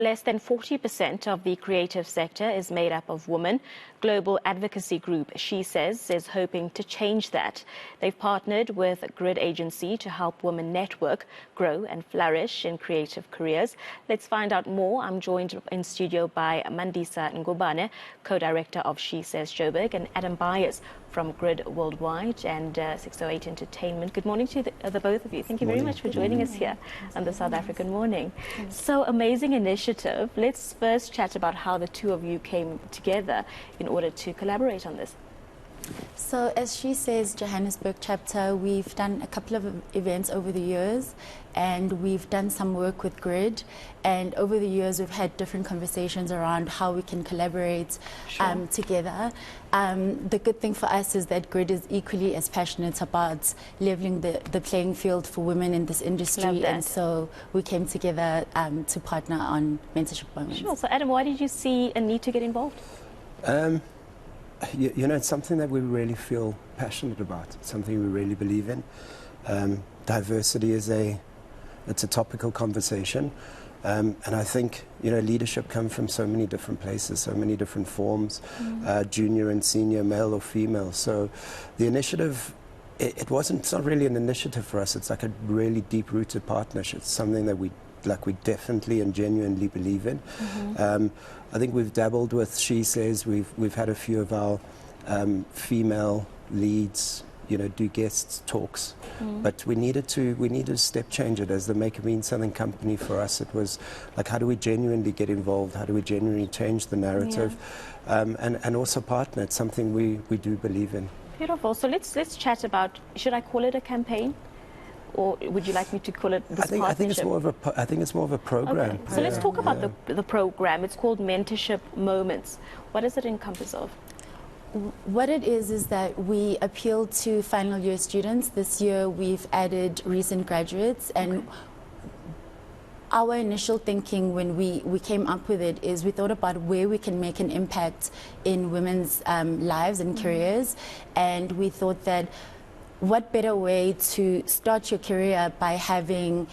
Less than 40% of the creative sector is made up of women. Global advocacy group SheSays is hoping to change that. They've partnered with Grid Agency to help women network, grow and flourish in creative careers. Let's find out more. I'm joined in studio by Mandisa Ngubane, co-director of SheSays Joburg, and Adam Byars from Grid Worldwide and 608 Entertainment. Good morning to the both of you. Thank you very much for joining us here on the South African Morning. So amazing initiative. Let's first chat about how the two of you came together in order to collaborate on this. So as SheSays Johannesburg chapter, we've done a couple of events over the years, and we've done some work with Grid, and over the years we've had different conversations around how we can collaborate together. The good thing for us is that Grid is equally as passionate about leveling the playing field for women in this industry, and so we came together to partner on mentorship moments. Sure. So Adam, why did you see a need to get involved? You know, it's something that we really feel passionate about. It's something we really believe in. Diversity is it's a topical conversation, and I think, you know, leadership comes from so many different places, so many different forms, junior and senior, male or female. So the initiative, it's not really an initiative for us. It's like a really deep-rooted partnership. It's something that we definitely and genuinely believe in. I think we've dabbled with SheSays. We've had a few of our female leads, you know, do guest talks, but we needed to step change it as the Make It Mean Something company. For us, it was like, how do we genuinely get involved? How do we genuinely change the narrative, and also partner? It's something we do believe in. Beautiful. So let's chat about, should I call it a campaign? Or would you like me to call it this partnership? I think it's more of a program. Okay. So let's talk about the program. It's called Mentorship Moments. What does it encompass of? What it is that we appeal to final year students. This year we've added recent graduates, and our initial thinking when we came up with it is we thought about where we can make an impact in women's lives and careers, and we thought that what better way to start your career by having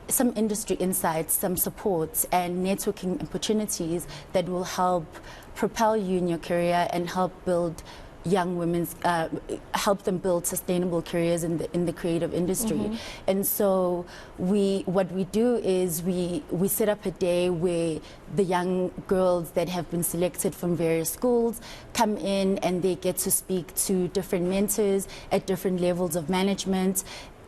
some industry insights, some support and networking opportunities that will help propel you in your career and help build young women's, help them build sustainable careers in the creative industry. And so what we do is we set up a day where the young girls that have been selected from various schools come in, and they get to speak to different mentors at different levels of management.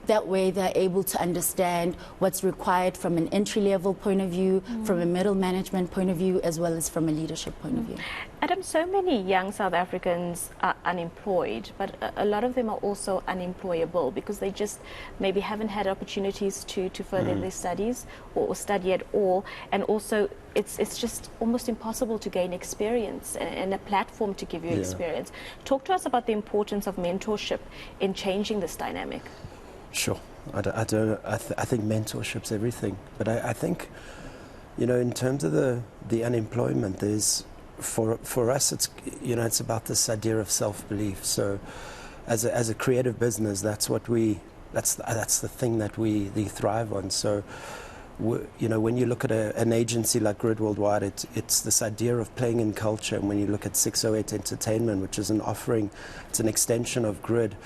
That way they're able to understand what's required from an entry-level point of view, from a middle management point of view, as well as from a leadership point of view. Adam, so many young South Africans are unemployed, but a lot of them are also unemployable because they just maybe haven't had opportunities to further their studies or study at all. And also it's just almost impossible to gain experience and a platform to give you experience. Talk to us about the importance of mentorship in changing this dynamic. Sure. I think mentorship's everything. But I think, you know, in terms of the unemployment, there's, for us, it's, you know, it's about this idea of self-belief. So as a creative business, that's the thing that we thrive on. So, you know, when you look at an agency like Grid Worldwide, it's this idea of playing in culture. And when you look at 608 Entertainment, which is an offering, it's an extension of Grid.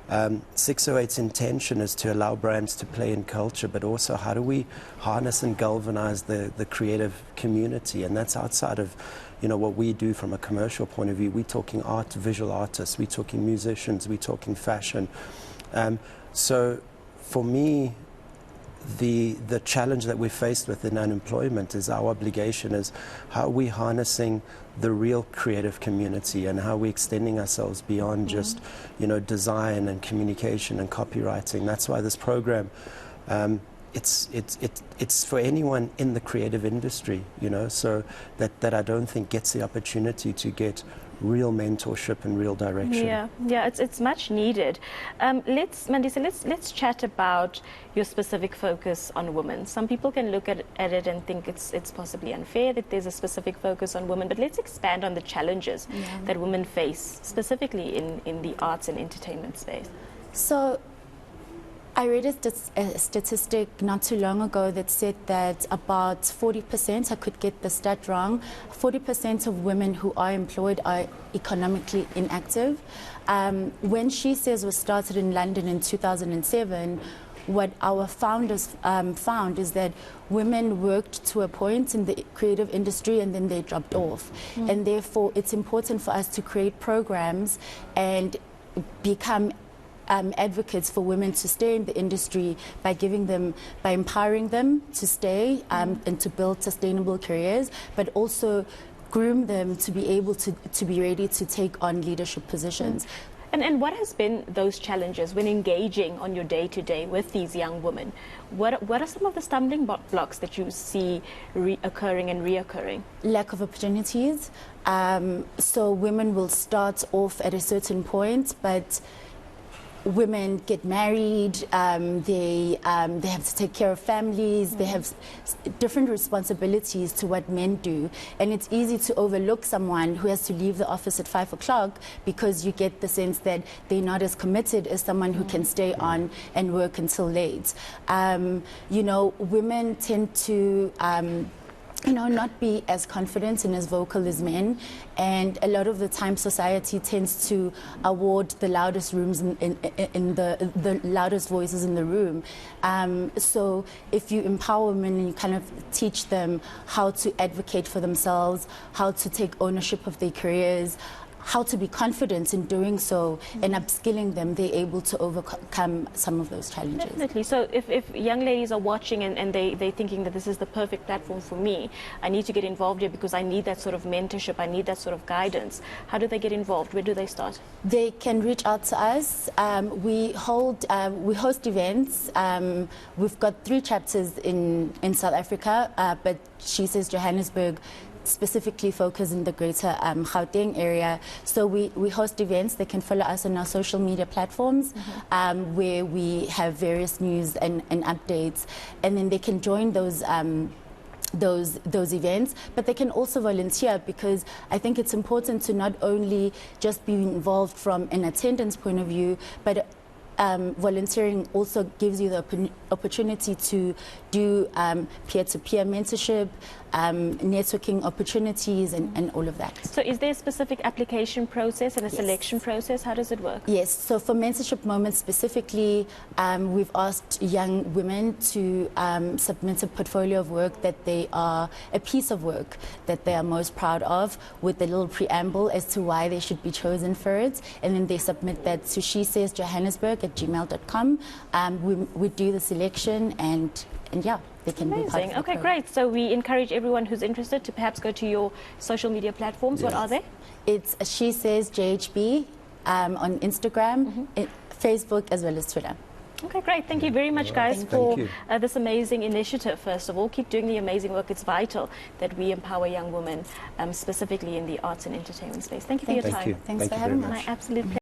608's intention is to allow brands to play in culture, but also how do we harness and galvanize the creative community? And that's outside of, you know, what we do from a commercial point of view. We're talking art, visual artists, we're talking musicians, we're talking fashion. So for me, the challenge that we're faced with in unemployment is our obligation is how are we harnessing the real creative community and how we're extending ourselves beyond just, you know, design and communication and copywriting. That's why this program, it's for anyone in the creative industry, you know, so that I don't think gets the opportunity to get real mentorship and real direction. Yeah, it's much needed. Mandisa, let's chat about your specific focus on women. Some people can look at it and think it's possibly unfair that there's a specific focus on women, but let's expand on the challenges that women face, specifically in the arts and entertainment space. So I read a statistic not too long ago that said that about 40%, I could get the stat wrong, 40% of women who are employed are economically inactive. When SheSays was started in London in 2007, what our founders found is that women worked to a point in the creative industry and then they dropped off. And therefore, it's important for us to create programs and become advocates for women to stay in the industry by empowering them to stay and to build sustainable careers, but also groom them to be able to be ready to take on leadership positions. And what has been those challenges when engaging on your day-to-day with these young women? What are some of the stumbling blocks that you see occurring and reoccurring? Lack of opportunities. So women will start off at a certain point, but women get married, they have to take care of families, they have different responsibilities to what men do. And it's easy to overlook someone who has to leave the office at 5 o'clock because you get the sense that they're not as committed as someone who can stay on and work until late. You know, women tend to not be as confident and as vocal as men, and a lot of the time society tends to award the loudest rooms in the loudest voices in the room. So if you empower women and you kind of teach them how to advocate for themselves, how to take ownership of their careers, how to be confident in doing so, and upskilling them, they're able to overcome some of those challenges. Definitely. So if young ladies are watching and they're thinking that this is the perfect platform for me, I need to get involved here because I need that sort of mentorship, I need that sort of guidance, how do they get involved? Where do they start? They can reach out to us. We host events. We've got 3 chapters in South Africa, but SheSays Johannesburg specifically focus in the greater Gauteng area. So we host events. They can follow us on our social media platforms where we have various news and updates, and then they can join those events, but they can also volunteer, because I think it's important to not only just be involved from an attendance point of view, but volunteering also gives you the opportunity to do peer-to-peer mentorship, networking opportunities, and all of that. So is there a specific application process and a selection process? How does it work? Yes, so for Mentorship Moments specifically, we've asked young women to submit a portfolio of work that a piece of work that they are most proud of, with a little preamble as to why they should be chosen for it, and then they submit that to SheSaysJohannesburg@gmail.com. We do the selection, and yeah, they can be part of the program. Great. So we encourage everyone who's interested to perhaps go to your social media platforms. What are they? It's SheSays JHB on Instagram, Facebook, as well as Twitter. Okay, great. Thank you very much, guys, for this amazing initiative. First of all, keep doing the amazing work. It's vital that we empower young women, specifically in the arts and entertainment space. Thank you for your time. Thanks for having me. My absolute pleasure.